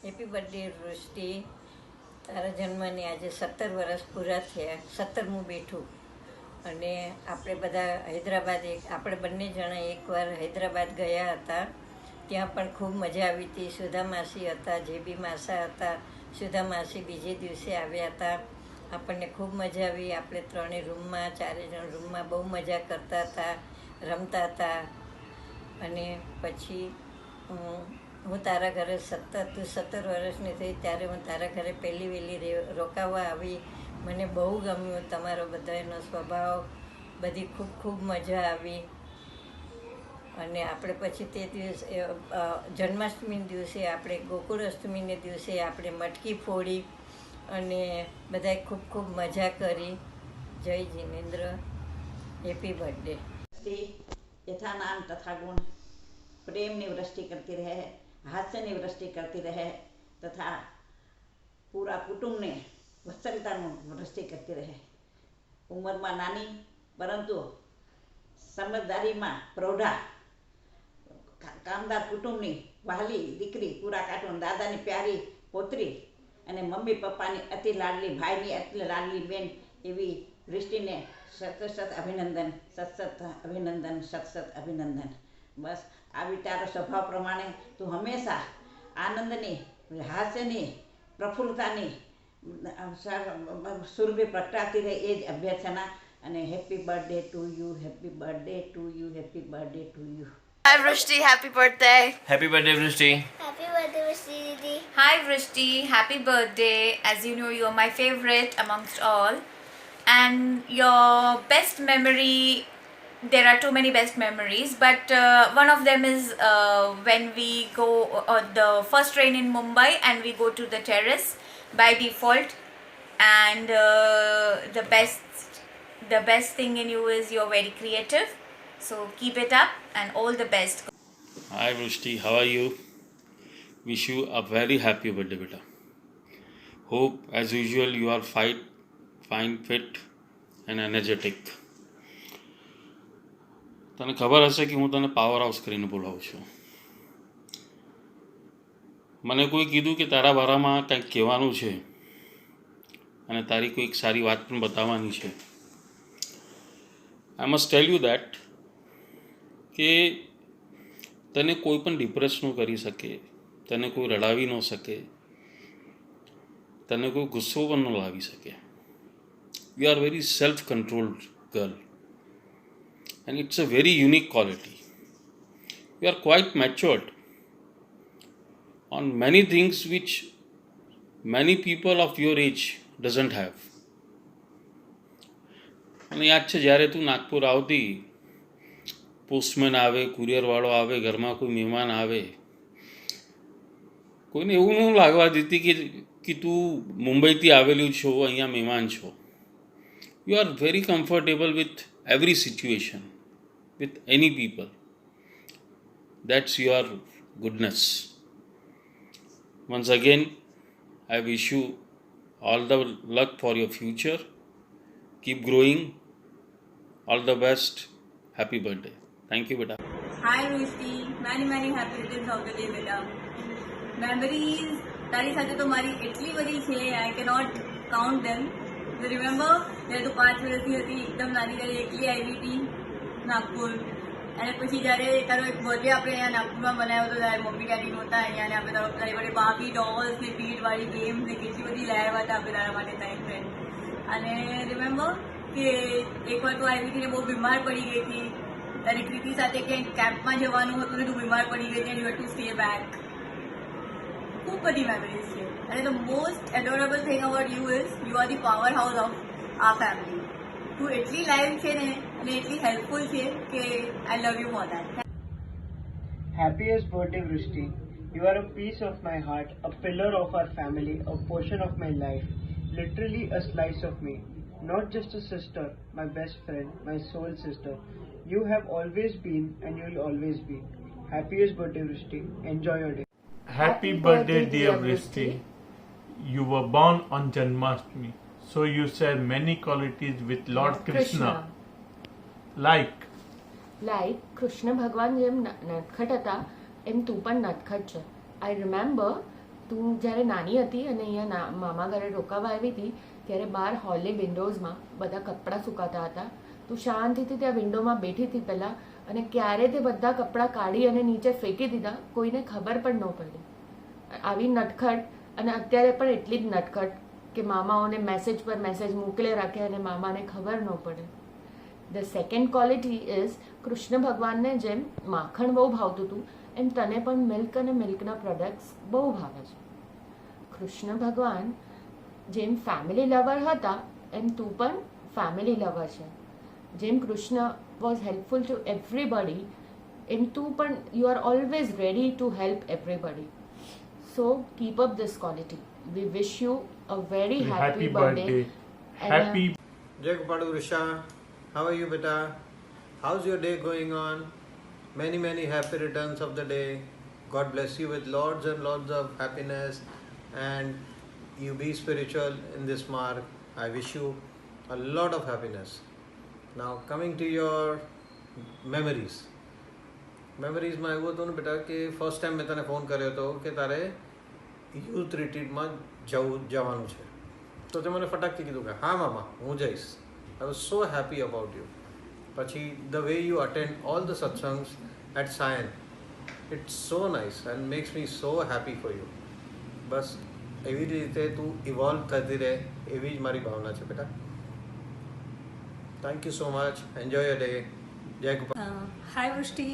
Happy birthday વૃષ્ટિ. તારા જન્મને આજે 17 વર્ષ પૂરા થયા, 17મું બેઠું. અને આપણે બધા હૈદરાબાદ આપણે બંને જણા એકવાર હૈદરાબાદ ગયા હતા. ત્યાં પણ ખૂબ મજા આવી હતી. સુધા માસી હતા, જેબી માસા હતા. સુધા માસી બીજે દિવસે આવ્યા હતા. આપણને ખૂબ મજા આવી. આપણે ત્રણેય રૂમમાં, ચારે જણ રૂમમાં બહુ મજા કરતા હતા, રમતા હતા. અને પછી હું તારા ઘરે તું 17 વર્ષની થઈ ત્યારે હું તારા ઘરે પહેલી વહેલી રોકાવા આવી. મને બહુ ગમ્યું તમારો બધાનો સ્વભાવ, બધી ખૂબ ખૂબ મજા આવી. અને આપણે પછી તે દિવસે જન્માષ્ટમી દિવસે આપણે ગોકુળ અષ્ટમીને દિવસે આપણે મટકી ફોડી અને બધાએ ખૂબ ખૂબ મજા કરી. જય જિનેન્દ્ર, હેપી બર્થડે. यथा नाम तथा गुण प्रेमની વૃષ્ટિ કરતી રહે, હાસ્યની વૃષ્ટિ કરતી રહે તથા પૂરા કુટુંબને વત્સલતાનું વૃષ્ટિ કરતી રહે. ઉંમરમાં નાની પરંતુ સમજદારીમાં પ્રૌઢા, કામદાર કુટુંબની વહાલી દીકરી, પૂરા કાટુન દાદાની પ્યારી પોતરી અને મમ્મી પપ્પાની અતિ લાડલી ભાઈની અતિ લાડલી બેન એવી વૃષ્ટિને સત અભિનંદન, સત અભિનંદન, સત અભિનંદન. બસ આવી તારો સ્વભાવ પ્રમાણે તું હંમેશા આનંદની, હાસ્યની, પ્રફુલ્લતાની સુરભી પ્રગટાતી રહે એ જ અભ્યર્થના. અને happy birthday to you, happy birthday to you, happy birthday to you. Hi Vrishti, happy birthday. Happy birthday, Vrishti. Happy birthday, Vrishti Didi. Hi Vrishti, happy birthday. As you know, you are my favorite amongst all. And your best memory, there are too many best memories, but one of them is when we go the first train in Mumbai and we go to the terrace by default. And the best thing in you is you're very creative. So keep it up and all the best. Hi, Vrishti. How are you? Wish you a very happy birthday, beta. Hope, as usual, you are fine, fit, and energetic. તને ખબર હશે કે હું તને power house કરીને બોલાવું છું. મને કોઈ કીધું કે તારા બારામાં કંઈક કહેવાનું છે અને તારી કોઈક સારી વાત પણ બતાવવાની છે. I must tell you that કે તને કોઈ પણ ડિપ્રેસ ન કરી શકે, તને કોઈ રડાવી ન શકે, તને કોઈ ગુસ્સો પણ ન લાવી શકે. You are very self controlled girl and it's a very unique quality. You are quite matured on many things which many people of your age doesn't have. મને યાદ છે જ્યારે તું નાગપુર આવતી, પોસ્ટમેન આવે, કુરિયરવાળો આવે, ઘરમાં કોઈ મહેમાન આવે, કોઈને એવું ન લાગવા દેતી કે તું મુંબઈથી આવેલું છો, અહીંયા મહેમાન છો. You are very comfortable with every situation, with any people. That's your goodness. Once again, I wish you all the luck for your future. Keep growing. All the best. Happy birthday. Thank you, beta. Hi Vrishti, many happy returns of the day beta. Memories તારી સાથે તો મારી એટલી બધી છે, I cannot count them. You remember જ્યારે તું 5 વર્ષની હતી, એકદમ નાની, ત્યારે એકલી આવી હતી નાગપુર. અને પછી જ્યારે તારો એક બર્થડે આપણે અહીંયા નાગપુરમાં બનાવ્યો હતો, ત્યારે મમ્મી ડેડી નહોતા અહીંયા, અને આપણે તારી માટે બાકી ડોલ્સ ને પીડવાળી ગેમ્સ ને કેટલી બધી લાવ્યા હતા આપણે તારા માટે ટાઈમ ફ્રેન્ડ. અને રિમેમ્બર કે એકવાર તું આવી હતી ને બહુ બીમાર પડી ગઈ હતી, તારી કૃતિ સાથે ક્યાંક કેમ્પમાં જવાનું હતું ને તું બીમાર પડી ગઈ હતી, you had to stay back. ખૂબ બધી મેમરીઝ છે. અને the most adorable thing about you is you are the powerhouse of આ ફેમિલી. તું એટલી લાઈવ છે ને અને એટલી હેલ્પફુલ છે કે I love you for that. Happiest birthday, Vrishti. You are a piece of my heart, a pillar of our family, a portion of my life, literally a slice of me. Not just a sister, my best friend, my soul sister. You have always been and you will always be. Happiest birthday, Vrishti. Enjoy your day. Happy birthday, dear Vrishti. You were born on Janmashtami, so you share many qualities with Lord Krishna. Like Krishna ભગવાન જેમ નટખટ હતા એમ તું પણ નટખટ છે. I remember તું જ્યારે નાની હતી અને અહીંયા મામા ઘરે રોકાવા આવી હતી ત્યારે બહાર હોલની વિન્ડોઝમાં બધા કપડાં સુકાતા હતા. તું શાંતિથી ત્યાં વિન્ડોમાં બેઠી હતી પહેલાં, અને ક્યારે તે બધા કપડાં કાઢી અને નીચે ફેંકી દીધા કોઈને ખબર પણ ન પડી. આવી નટખટ, અને અત્યારે પણ એટલી જ નટખટ કે મામાઓને મેસેજ પર મેસેજ મોકલે રાખે અને મામાને ખબર ન પડે. The second quality is Krishna ભગવાનને જેમ માખણ બહુ ભાવતું હતું એમ તને પણ મિલ્ક અને મિલ્કના પ્રોડક્ટ્સ બહુ ભાવે છે. કૃષ્ણ ભગવાન જેમ ફેમિલી લવર હતા એમ તું પણ ફેમિલી લવર છે. જેમ Krishna was helpful to everybody એમ તું પણ you are always ready to help everybody. So keep up this quality. We wish you a very happy birthday. Happy Jai Gopadu Risha, how are you beta? How's your day going on? Many happy returns of the day. God bless you with lots and lots of happiness, and you be spiritual in this mark. I wish you a lot of happiness. Now coming to your memories. મેમરીઝમાં એવું હતું ને બેટા કે first time મેં તને phone કર્યો હતો કે તારે યુથ રિટ્રીટમાં જવાનું છે, તો તે મને ફટાકથી કીધું કે હા મામા હું જઈશ. I was so happy about you. પછી the way you attend all the satsangs at Sion, it's so nice and makes me so happy for you. બસ એવી રીતે તું ઇવોલ્વ થતી રહે એવી જ મારી ભાવના છે બેટા. Thank you so much. Enjoy your day. જય Gopal. Hi Vrishti,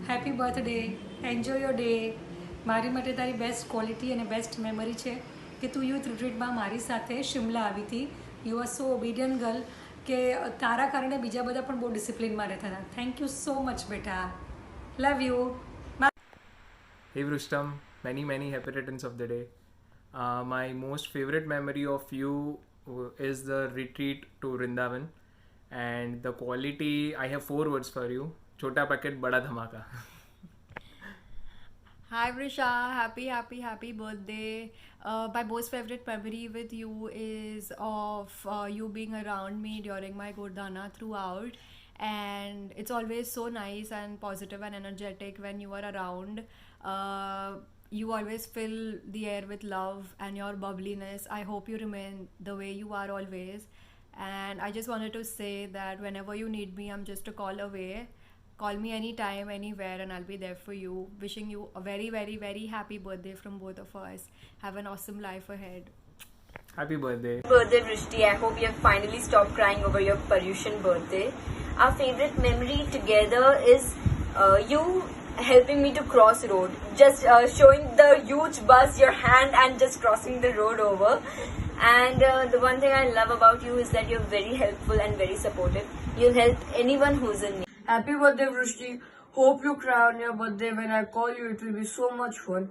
happy birthday, enjoy your day. મારી માટે તારી બેસ્ટ ક્વોલિટી અને બેસ્ટ મેમરી છે કે તું યુથ રિટ્રીટમાં મારી સાથે શિમલા આવી હતી. You are so obedient girl કે તારા કારણે બીજા બધા પણ બહુ ડિસિપ્લિનમાં રહેતા હતા. થેન્ક યુ સો મચ બેટા. Love you. Hey Vrishtam, many happy returns of the day. My most favorite memory of you is the retreat to Vrindavan, and the quality, I have 4 words for you: chota packet bada dhamaka. Hi Vrisha, happy birthday. My most favorite memory with you is of you being around me during my Gurdana throughout, and it's always so nice and positive and energetic when you are around. You always fill the air with love and your bubbliness. I hope you remain the way you are always. And I just wanted to say that whenever you need me, I'm just a call away. Call me anytime, anywhere, and I'll be there for you. Wishing you a very happy birthday from both of us. Have an awesome life ahead. Happy birthday. Birthday Vrishti, I hope you have finally stopped crying over your Paryushan birthday. Our favorite memory together is you helping me to cross road, just showing the huge bus your hand and just crossing the road over. And the one thing I love about you is that you're very helpful and very supportive. You'll help anyone who's in need. Happy birthday Vrishti. Hope you cry on your birthday when I call you. It will be so much fun.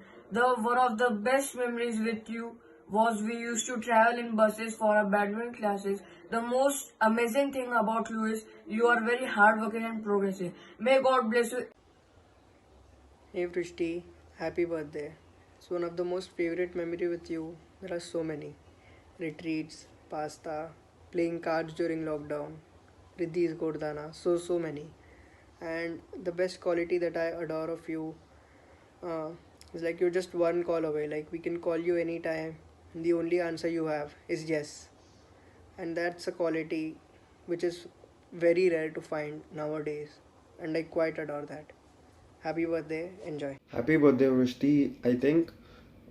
One of the best memories with you was we used to travel in buses for our badminton classes. The most amazing thing about you is you are very hardworking and progressive. May God bless you. Hey Vrishti, happy birthday. It's one of the most favorite memory with you. There are so many. Retreats, pasta, playing cards during lockdown, Riddhi's Gordana, so many. And the best quality that I adore of you is like you're just one call away. Like we can call you anytime. And the only answer you have is yes. And that's a quality which is very rare to find nowadays. And I quite adore that. Happy birthday. Enjoy. Happy birthday, Vrishti. I think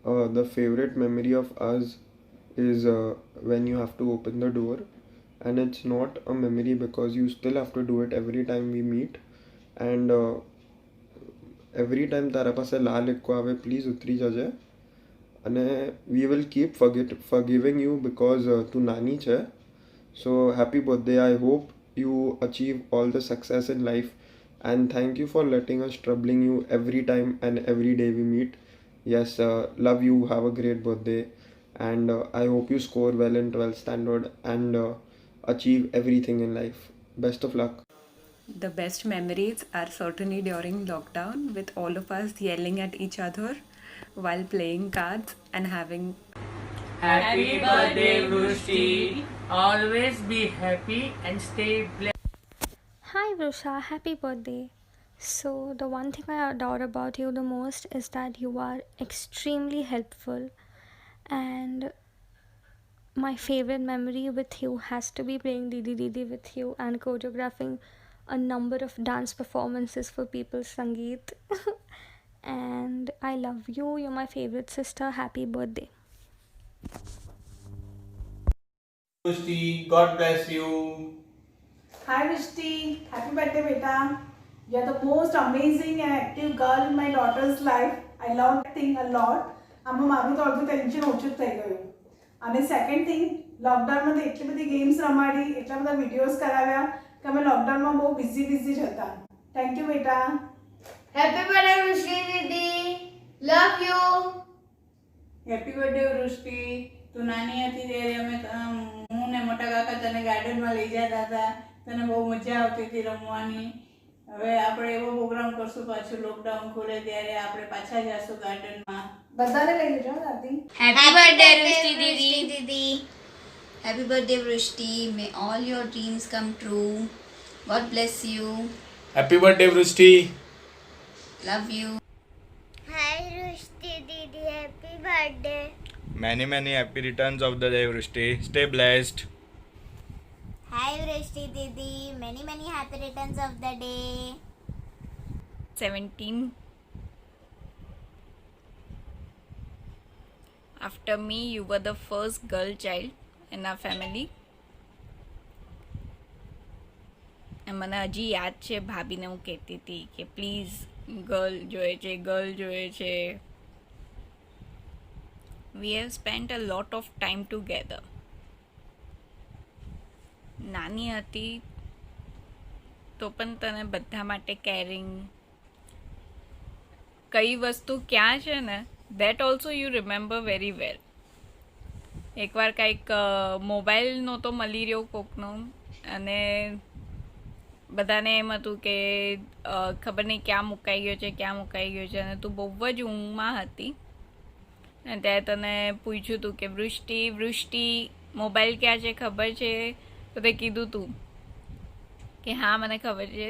the favorite memory of us is when you have to open the door, and it's not a memory because you still have to do it every time we meet, and every time તારા પાસે લાલ Eeco આવે please ઉતરી જજે, અને we will keep forgiving you because તું નાની છે. So happy birthday. I hope you achieve all the success in life, and thank you for letting us troubling you every time and every day we meet. Yes, love you. Have a great birthday, and I hope you score well in 12th standard and achieve everything in life. Best of luck. The best memories are certainly during lockdown, with all of us yelling at each other while playing cards and having. Happy birthday, Vrishti. Always be happy and stay blessed. Hi Vrusha, happy birthday. So, the one thing I adore about you the most is that you are extremely helpful, and my favorite memory with you has to be playing Didi Didi with you and choreographing a number of dance performances for People's Sangeet. And I love you. You're my favorite sister. Happy birthday. Rushti, God bless you. Hi Rishti, happy birthday beta. You're the most amazing and active girl in my daughter's life. I love that thing a lot. આમાં મારું તો અડધું tension ઓછું થઈ ગયું. અને second thing, લોકડાઉનમાં તો એટલી બધી ગેમ્સ રમાડી, એટલા બધા વિડીયોઝ કરાવ્યા કે અમે લોકડાઉનમાં બહુ બિઝી હતા. થેન્ક યુ બેટા. હેપી બર્થડે વૃષ્ટિ દીદી. Love you. Happy birthday Vrishti. તું નાની હતી ત્યારે અમે હું ને મોટા કાકા તને ગાર્ડનમાં લઈ જતા હતા. તને બહુ મજા આવતી હતી રમવાની. હવે આપણે એવો પ્રોગ્રામ કરશું પાછું લોકડાઉન ખોલે ત્યારે આપણે પાછા જઈશું ગાર્ડનમાં. બધાને લઈ જજો દાદી. Happy birthday Vrushti Didi. Happy birthday Vrushti. May all your dreams come true. God bless you. Happy birthday Vrushti. Love you. Hi Vrushti Didi, happy birthday. Many happy returns of the day, Vrushti. Stay blessed. Hi Vrushti Didi, many happy returns of the day. 17. After me, you were the first girl child in our family. મને હજી યાદ છે ભાભીને હું કહેતી હતી કે please girl જોઈએ છે. We have spent a lot of time together. નાની હતી તો પણ તને બધા માટે કેરિંગ, કઈ વસ્તુ ક્યાં છે ને that also you remember very well. એકવાર કંઈક મોબાઈલ નહોતો મળી રહ્યો કોકનો અને બધાને એમ હતું કે ખબર નહીં ક્યાં મુકાઈ ગયો છે અને તું બહુ જ ઊંઘમાં હતી અને ત્યારે તને પૂછ્યું હતું કે વૃષ્ટિ મોબાઈલ ક્યાં છે ખબર છે? તો તે કીધું તું કે હા મને ખબર છે,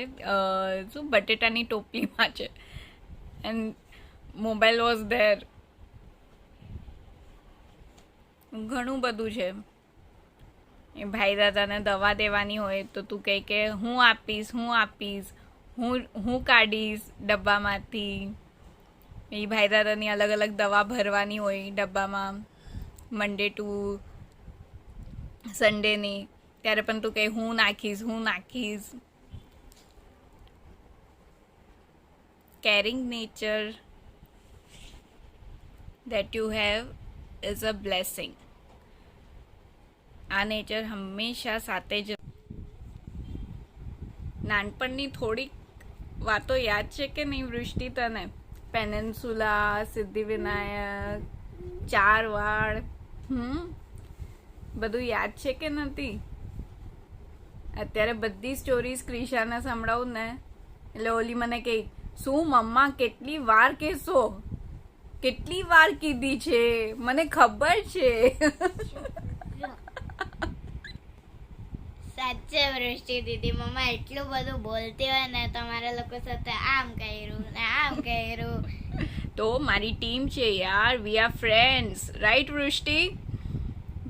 શું બટેટાની ટોપલીમાં છે. And mobile was there. ઘણું બધું છે. એ ભાઈ દાદાને દવા દેવાની હોય તો તું કહે કે હું આપીશ, હું કાઢીશ ડબ્બામાંથી. એ ભાઈ દાદાની અલગ અલગ દવા ભરવાની હોય ડબ્બામાં મંડે ટુ સન્ડેની, ત્યારે પણ તું કહે હું નાખીશ. Caring nature that you have is a blessing. આ નેચર હંમેશા સાથે જ. નાનપણની થોડીક વાતો યાદ છે કે નહીં વૃષ્ટિ તને? પેનેન્સુલા, સિદ્ધિવિનાયક, 4 વાળ, બધું યાદ છે કે નથી? અત્યારે બધી સ્ટોરીઝ ક્રિશાને સંભળાવું ને એટલે ઓલી મને કહે શું મમ્મા કેટલી વાર કહેશો, કેટલી વાર કીધી છે, મને ખબર છે. સાચે વૃષ્ટિ દીદી, મમ્મા એટલું બધું બોલતી હોય ને તમારા લોકો સાથે આમ કર્યું. તો મારી ટીમ છે યાર, we are friends, right Vrishti?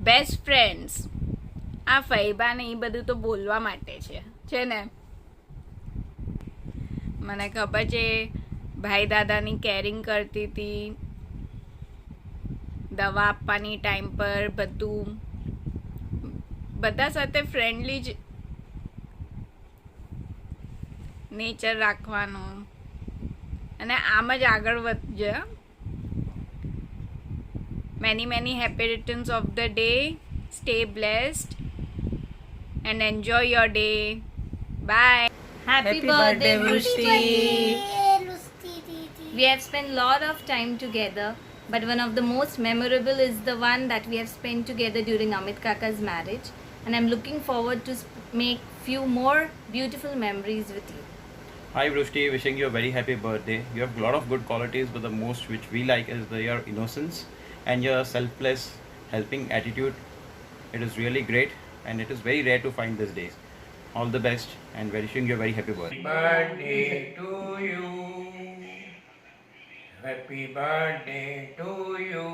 Best friends. આ ફૈબા ને એ બધું તો બોલવા માટે છે ને. મને ખબર છે ભાઈ દાદાની કેરિંગ કરતી હતી, દવા આપવાની ટાઈમ પર, બધું બધા સાથે ફ્રેન્ડલી જ નેચર રાખવાનું અને આમ જ આગળ વધજે. Many happy returns of the day. Stay blessed and enjoy your day. Bye. Happy birthday, Vrushti. We have spent a lot of time together, but one of the most memorable is the one that we have spent together during Amit Kaka's marriage, and I'm looking forward to make few more beautiful memories with you. Hi Vrushti, wishing you a very happy birthday. You have a lot of good qualities, but the most which we like is your innocence and your selfless helping attitude. It is really great and it is very rare to find these days. all the best and wishing you a very happy birthday. Birthday to you. Happy birthday to you,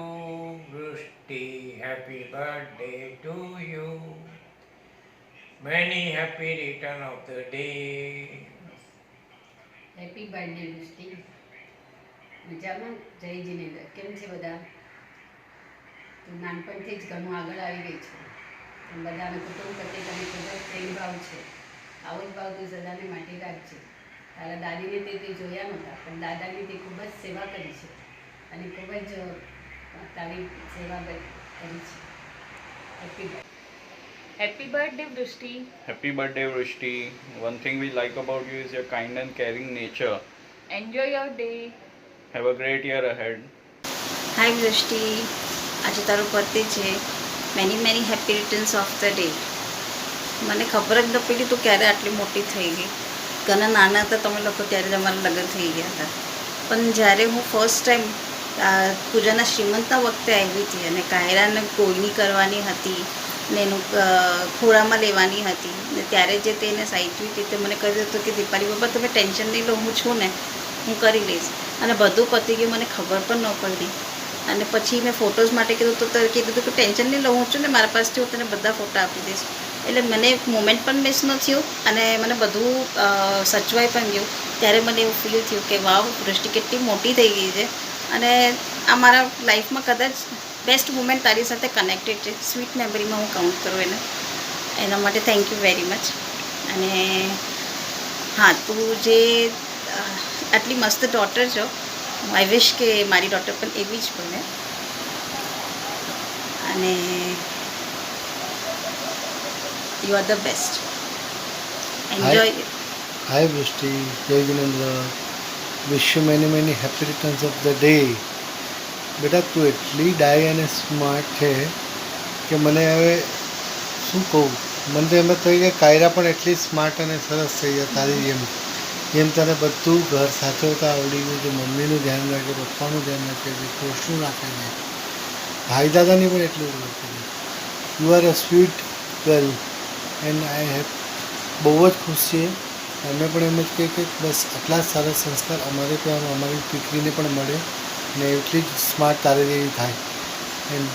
Brusti. Happy birthday to you. Many happy return of the day. Happy birthday Vrishti. મજામાં? જય જીનેન્દ્ર. કેમ છે બધા? તું નાનપણથી જ ઘણું આગળ આવી ગઈ છે. બધાને કુટુંબ પ્રત્યે તને ખૂબ જ પ્રેમ ભાવ છે. આવો જ ભાવ તું સદાને માટે રાખજે. તારા દાદીને તે જોયા નહોતા, પણ દાદાની તે ખૂબ જ સેવા કરી છે અને ખૂબ જ તારી સેવા કરી છે. Happy birthday. Happy birthday, Vrishti. Happy birthday, Vrishti. One thing we like about you is your kind and caring nature. Enjoy your day. Have a great year ahead. Hi, Vrishti. આજે તારો બર્થડે છે. Many happy returns of the day. મને ખબર જ ન પડી તું ક્યારે આટલી મોટી થઈ ગઈ. ઘણા નાના હતા તમે લોકો ત્યારે જ અમારા લગ્ન થઈ ગયા હતા. પણ જ્યારે હું ફર્સ્ટ ટાઈમ પૂજાના શ્રીમંતના વખતે આવી હતી અને કાયરાને ગોળણી કરવાની હતી ને એનું ખોળામાં લેવાની હતી ને ત્યારે જે તેને સાચવી હતી તે મને કહ્યું હતું કે દીપાલી બાબા તમે ટેન્શન નહીં લો, હું છું ને, હું કરી લઈશ. અને બધું પતી ગયું, મને ખબર પણ ન પડી. અને પછી મેં ફોટોઝ માટે કીધું તો કીધું હતું કે ટેન્શન નહીં લો, હું છું ને, મારા પાસથી હું તને બધા ફોટા આપી દઈશ. એટલે મને મોમેન્ટ પણ મિસ ન થયું અને મને બધું સચવાઈ પણ ગયું. ત્યારે મને એવું ફીલ થયું કે વાવ, વૃષ્ટિ કેટલી મોટી થઈ ગઈ છે અને આ મારા લાઈફમાં કદાચ બેસ્ટ મુમેન્ટ તારી સાથે કનેક્ટેડ છે. સ્વીટ મેમરીમાં હું કાઉન્ટ કરું એને. એના માટે થેન્ક યુ વેરી મચ. અને હા, તું જે આટલી મસ્ત ડોટર છો, આઈ વિશ કે મારી ડોટર પણ એવી જ બને. અને you are the best. Enjoy. Hi Vrishti, Jai Jinendra. Wish you many happy returns of the day. બેટા તું એટલી ડાય અને સ્માર્ટ છે કે મને હવે શું કહું, મને તો એમ જ થઈ કે કાયરા પણ એટલી સ્માર્ટ અને સરસ થઈ જાય તારી જેમ તને બધું ઘર સાચવતા આવડી ગયું છે. મમ્મીનું ધ્યાન રાખે, પપ્પાનું ધ્યાન રાખે છે, કોર્સનું રાખે છે, ભાઈ દાદાની પણ એટલું રાખે છે. You are a sweet girl and I have બહુ જ ખુશ છીએ. અમે પણ એમ જ કહીએ કે બસ આટલા જ સારા સંસ્કાર અમારે પણ અમારી દીકરીને પણ મળે ને એટલી જ સ્માર્ટ તારે જેવી થાય. And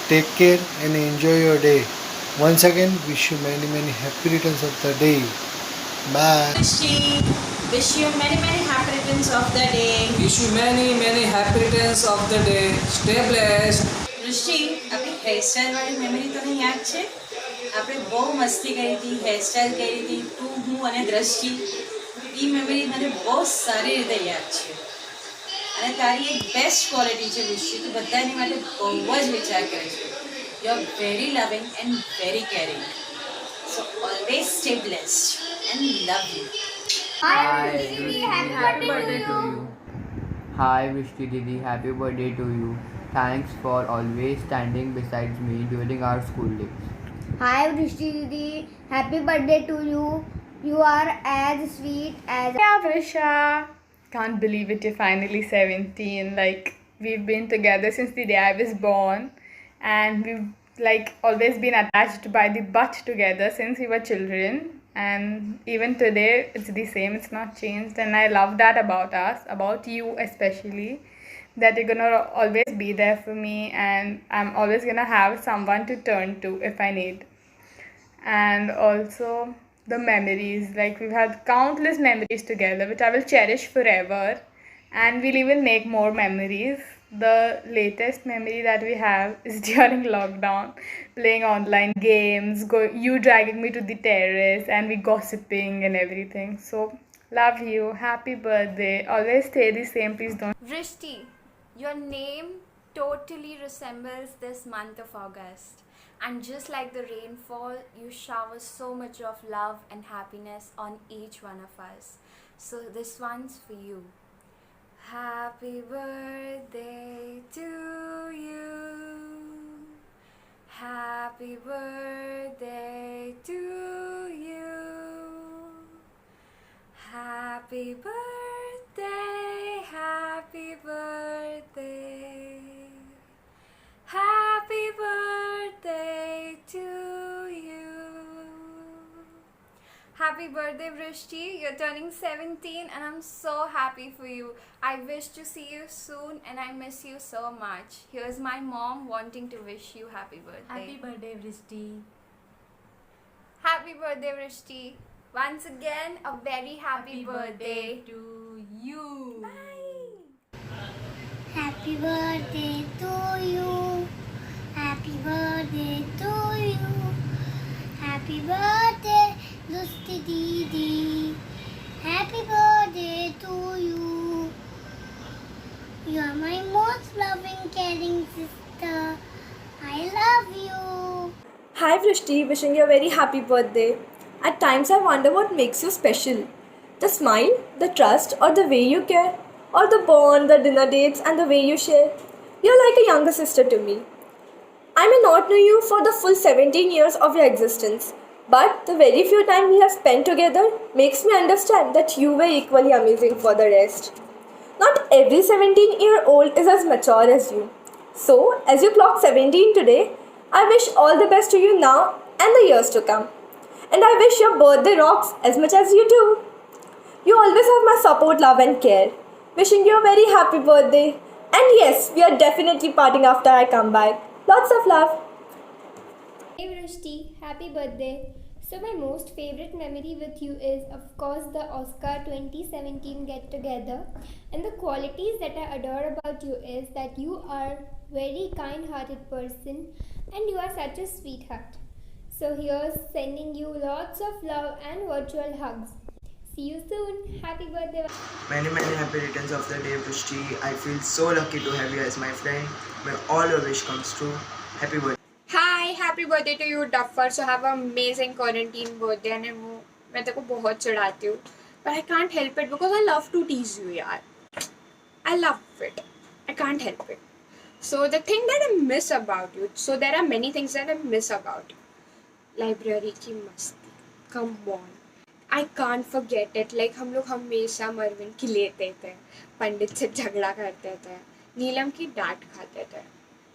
take care and enjoy your day. Once again wish you many happy returns of the day. Bye. Wish you many happy returns of the day. Wish you many happy returns of the day. Stay blessed. વૃષ્ટિ, આપણી hairstyle વાળી memory તને યાદ છે? આપણે બહુ મસ્તી કરી હતી, હેરસ્ટાઈલ કરી હતી, તું, હું અને દ્રષ્ટિ. એ મેમરી મને બહુ સારી રીતે યાદ છે. અને તારી એક બેસ્ટ ક્વોલિટી છે વૃષ્ટિ, તું બધાની માટે બહુ જ વિચાર કરે છે. You are very loving and very caring. So always stay blessed and love you. Hi Vrishti, happy birthday to you. Hi Vrishti Didi, happy birthday to you. Thanks for always standing beside me during our school days. Hi Vrishti Didi, happy birthday to you. You are as sweet as. Yeah, Vrisha. Can't believe it, you're finally 17. Like, we've been together since the day I was born, and we've like always been attached by the butt together since we were children. And even today it's the same, it's not changed. And I love that about us, about you especially, that you're gonna always be there for me, and I'm always gonna have someone to turn to if I need. And also the memories, like we've had countless memories together which I will cherish forever, and we'll even make more memories. The latest memory that we have is during lockdown, playing online games, you dragging me to the terrace and we gossiping and everything. So love you, happy birthday, always stay the same, please don't. Vrishti, your name totally resembles this month of August, and just like the rainfall, you shower so much of love and happiness on each one of us. So this one's for you. Happy birthday to you. Happy birthday to you. Happy birthday, happy birthday. Happy birthday to you. Happy birthday, Vrishti. You're turning 17 and I'm so happy for you. I wish to see you soon and I miss you so much. Here's my mom wanting to wish you happy birthday. Happy birthday, Vrishti. Happy birthday, Vrishti. Once again, a very happy birthday to you. Bye. Happy birthday to you. Happy birthday to you. Happy birthday, Lusti Didi. Happy birthday to you. You are my most loving, caring sister. I love you. Hi Vrishti, wishing you a very happy birthday. At times I wonder what makes you special. The smile, the trust, or the way you care, or the bond, the dinner dates, and the way you share. You're like a younger sister to me. I may not know you for the full 17 years of your existence, but the very few time we have spent together makes me understand that you were equally amazing for the rest. Not every 17-year-old is as mature as you. So, as you clock 17 today, I wish all the best to you now and the years to come. And I wish your birthday rocks as much as you do. You always have my support, love and care. Wishing you a very happy birthday. And yes, we are definitely partying after I come back. Lots of love. Hey Vrishti, happy birthday. So my most favorite memory with you is of course the Oscar 2017 get together, and the qualities that I adore about you is that you are very kind-hearted person and you are such a sweetheart. So here's sending you lots of love and virtual hugs. See you soon. Happy birthday. Many happy returns of the day, Vrishti. I feel so lucky to have you as my friend. May all your wish comes true. Happy birthday. Hi, happy birthday to you, Duffer. So have an amazing quarantine birthday. And मैं तेरे को बहुत चिढ़ाती हूँ, but I can't help it because I love to tease you, यार. I love it. I can't help it. So the thing that I miss about you, so there are many things that I miss about you. Library की मस्ती. Come on. I can't forget it. Like हम लोग हमेशा मरविन की लेते थे, पंडित से झगड़ा करते थे, नीलम की डांट खाते थे,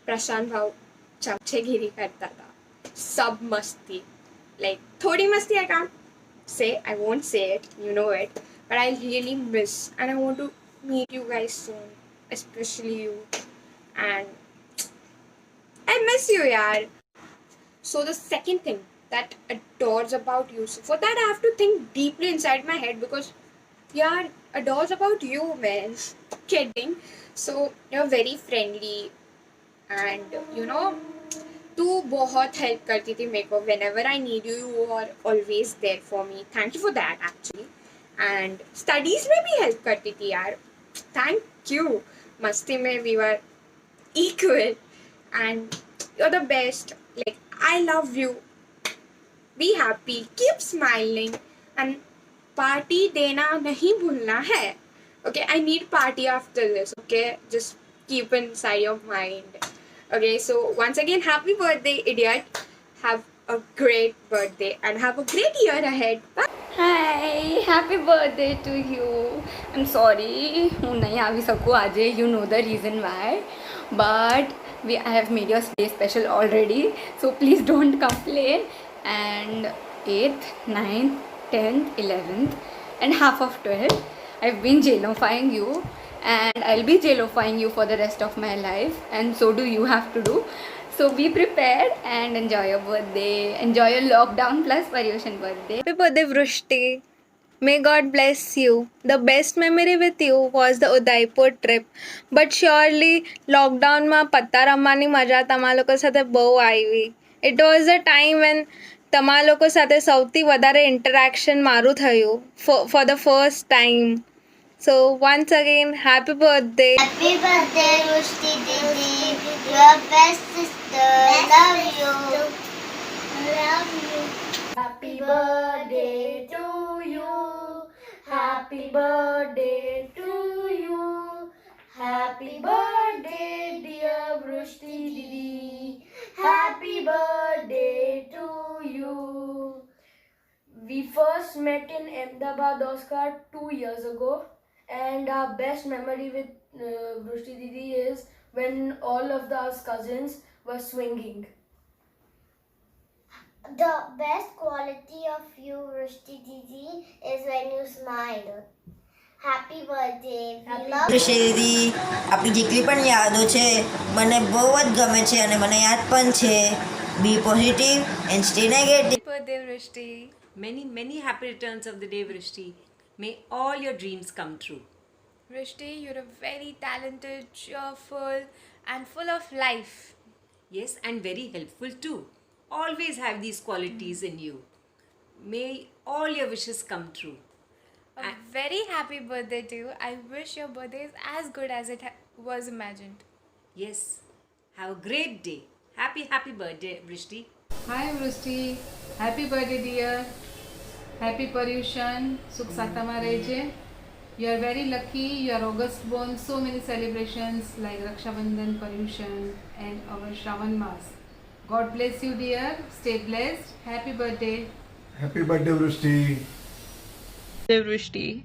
प्रशांत भाव चमचेगिरी करता था, सब मस्ती. Like थोड़ी मस्ती I can't say, I won't say it, you know it, but I really miss and I want to meet you guys soon, especially you, and I miss you, yaar. So the second thing that adores about you, so for that I have to think deeply inside my head because yaar, adores about you, man. Kidding. So you're very friendly and you know तू बहुत help करती थी मेरे को. whenever I need you, you are always there for me. Thank you for that actually. and studies में भी help करती थी यार. Thank you. मस्ती में we were equal and you're the best. Like I love you. Be happy, keep smiling and party देना नहीं भूलना है. Okay, I need party after this. Okay, just keep inside your mind. Okay, so once again, happy birthday, idiot. Have a great birthday and have a great year ahead. Bye. Hi, happy birthday to you. I'm sorry, હું નહીં આવી શકું આજે. You know the reason why. But I have made your day special already. So please don't complain. And 8th, 9th, 10th, 11th and half of 12th, I've been jailifying you. And I'll be jailifying you for the rest of my life, and so do you have to do. So be prepared and enjoy your birthday. Enjoy your lockdown plus Paryushan birthday. Happy birthday, Vrishti. May God bless you. The best memory with you was the Udaipur trip. But surely lockdown માં પત્તા રમવાની મજા તમારા લોકો સાથે બહુ આવી. It was a time when તમારા લોકો સાથે સૌથી વધારે interaction મારું થયું for the first time. So once again, happy birthday. Happy birthday, Rushti Didi. Your best sister. Love you. Love you. Happy birthday to you. Happy birthday to you. Happy birthday, dear Rushti Didi. Happy birthday to you. We first met in Ahmedabad Oscar 2 years ago. And our best memory with Vrishti Didi is when all of us cousins were swinging. The best quality of you, Vrishti Didi, is when you smile. Happy birthday. We love વૃષ્ટિ દીદી આપણી જેટલી પણ યાદો છે મને બહુ જ ગમે છે અને મને યાદ પણ છે. Be positive and stay negative. Birthday, Vrishti. Many happy returns of the day, Vrishti. May all your dreams come true. Vrishti, you're a very talented, cheerful, and full of life. Yes, and very helpful too. Always have these qualities in you. May all your wishes come true. A very happy birthday to you. I wish your birthday is as good as it was imagined. Yes, have a great day. Happy birthday, Vrishti. Hi Vrishti, happy birthday dear. Happy Paryushan, Sukh Satama Reje. You are very lucky, you are August born, so many celebrations like Raksha Bandhan, Paryushan and our Shravan Mas. God bless you dear, stay blessed, happy birthday. Happy birthday, Vrishti. Vrishti.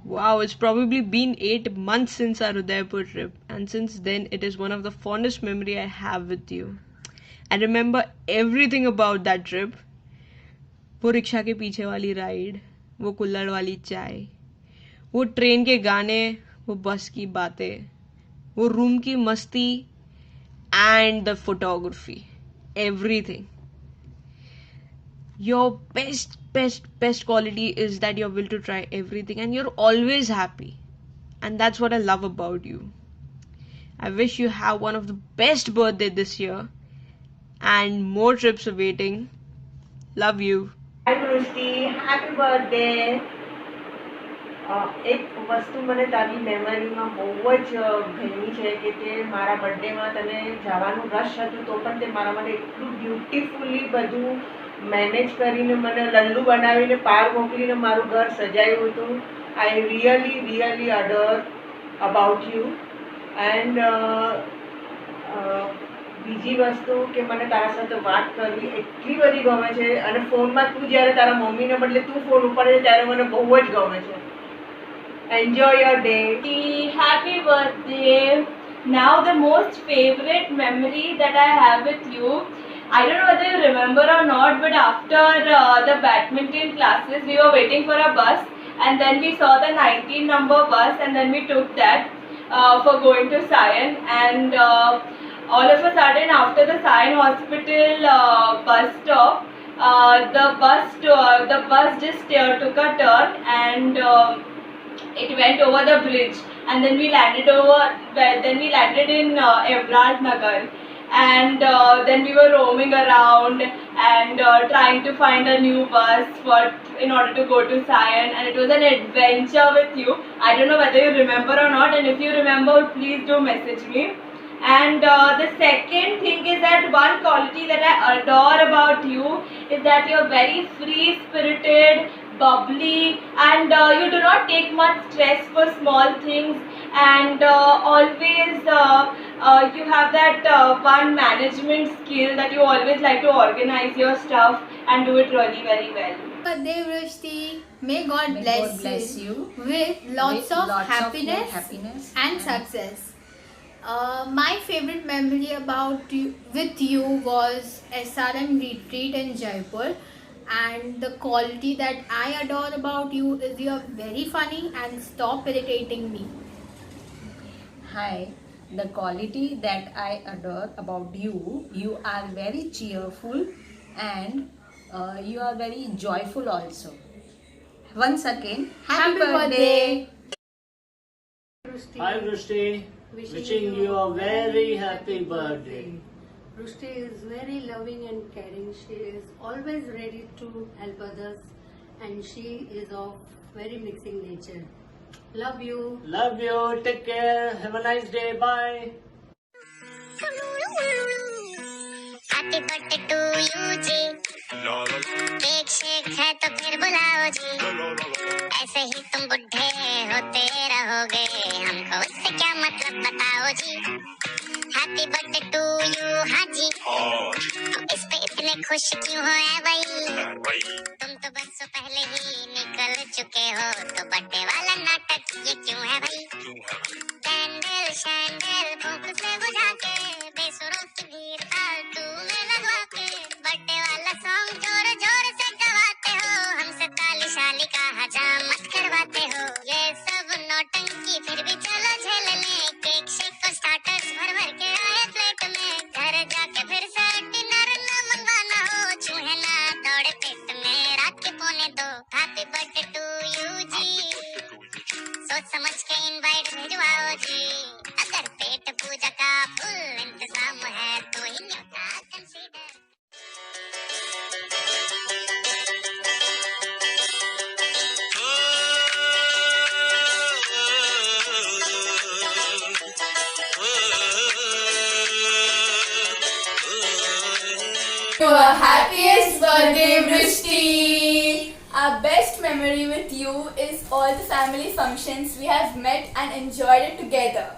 Wow, it's probably been 8 months since our Udaipur trip, and since then it is one of the fondest memory I have with you. I remember everything about that trip. वो rickshaw के पीछे वाली ride, वो कुल्हड़ वाली चाय, वो train के गाने, वो बस की बातें, वो रूम की मस्ती and the photography, everything. Your best quality is that you're will to try everything and you're always happy, and that's what I love about you. I wish you have one of the best birthday this year and more trips awaiting. Love you. Hi Vrishti, happy birthday. એક વસ્તુ મને તારી મેમરીમાં બહુ જ ગમી છે કે તે મારા બર્થડેમાં તને જવાનું રશ હતું તો પણ તે મારા માટે એટલું બ્યુટીફુલી બધું મેનેજ કરીને મને લલ્લુ બનાવીને પાર મોકલીને મારું ઘર સજાયું હતું. I really adore about you. And બીજી વસ્તુ કે મને તારા સાથે વાત કરવી એટલી બધી ગમે છે અને ફોનમાં તું જ્યારે તારા મમ્મીને બદલે તું ફોન ઉપાડે છે ત્યારે મને બહુ જ ગમે છે. Enjoy your day. Happy birthday. Now the most favorite memory that I have with you, I don't know whether you remember or not, but after the badminton classes we were waiting for a bus and then we saw the 19 number bus and then we took that for going to Sion, and all of a sudden after the Sion hospital bus stop, the bus just took a turn and it went over the bridge, and then we landed in Evrard Nagar, and then we were roaming around and trying to find a new bus in order to go to Sion, and it was an adventure with you. I don't know whether you remember or not, and if you remember, please do message me. And the second thing is that one quality that I adore about you is that you're very free-spirited, bubbly, and you do not take much stress for small things, and always you have that one management skill that you always like to organize your stuff and do it really very well. Birthday Vrishti, may God bless you with lots of happiness and success. My favorite memory with you was SRM retreat in Jaipur, and the quality that I adore about you is you're very funny and stop irritating me. Hi, the quality that I adore about you, you are very cheerful and you are very joyful also. Once again, happy birthday. Hi Vrishti, wishing you a very happy birthday. Vrishti is very loving and caring. She is always ready to help others, and she is of very mixing nature. Love you. Love you. Take care. Have a nice day. Bye. Happy birthday to you ji. Cake shake है तो फिर बुलाओ जी. ऐसे ही तुम बुढ़े होते रहोगे, हमको इससे क्या मतलब बताओ जी. Happy birthday to you हाँ जी. इस पे इतने खुश क्यों हो ऐ भाई? तुम तो बरसों पहले ही निकल चुके हो, तो बर्थडे वाला नाटक ये क्यों है भाई? कैंडल शैंडल भूख से बुझा के, बेसुरों की भीड़ फालतू में लगवा के, बर्थडे वाला Your happiest birthday, Vrishti! Our best memory with you is all the family functions we have met and enjoyed it together.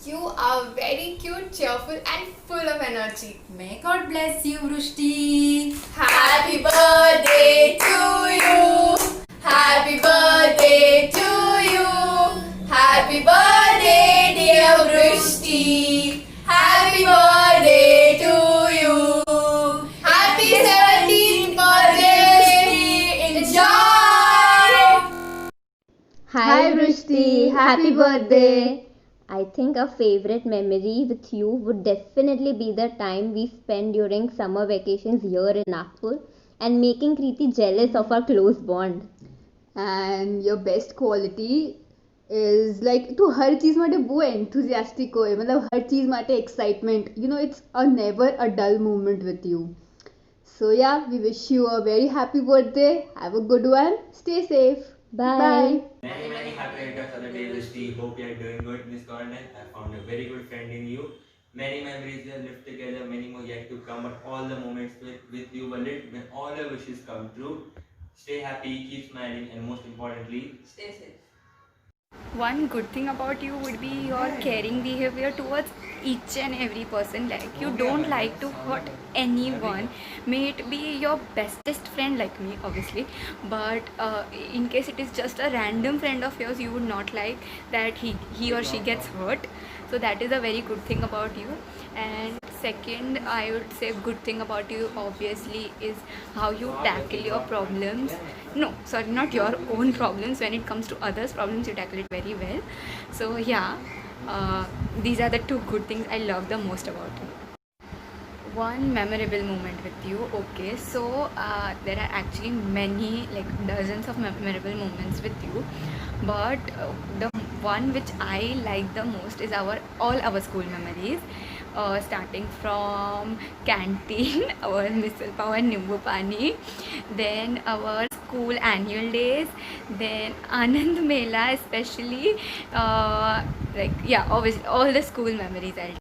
You are very cute, cheerful, and full of energy. May God bless you, Vrishti. Happy birthday to you! Happy birthday to you! Happy birthday, dear Vrishti! Happy birthday to you! Happy 17th birthday, Vrishti! Enjoy! Hi Vrishti, happy birthday! I think a favorite memory with you would definitely be the time we spent during summer vacations here in Nagpur and making Kriti jealous of our close bond. And your best quality is like તું હર cheese માટે બહુ enthusiastic હોય મતલબ હર cheese માટે excitement, you know, it's a never a dull moment with you. So yeah, we wish you a very happy birthday, have a good one, stay safe. Bye. Many happy returns of the day, Vrishti. Hope you are doing good in this quarantine. I found a very good friend in you. Many memories we have lived together, many more yet to come, but all the moments with you were lit when all your wishes come true. Stay happy, keep smiling, and most importantly, stay safe. One good thing about you would be your caring behavior towards each and every person. Like, you don't like to hurt anyone, may it be your bestest friend like me obviously, but in case it is just a random friend of yours, you would not like that he or she gets hurt. So that is a very good thing about you. And second, I would say good thing about you obviously is how you tackle your problems. No, sorry, not your own problems. When it comes to others' problems, you tackle it very well. So yeah, these are the two good things I love the most about you. One memorable moment with you. Okay, so there are actually many, like dozens of memorable moments with you, but the one which I like the most is all our school memories, starting from canteen, our misal pav and nimbu pani, then our school annual days, then Anand Mela especially, like yeah, obviously all the school memories I'll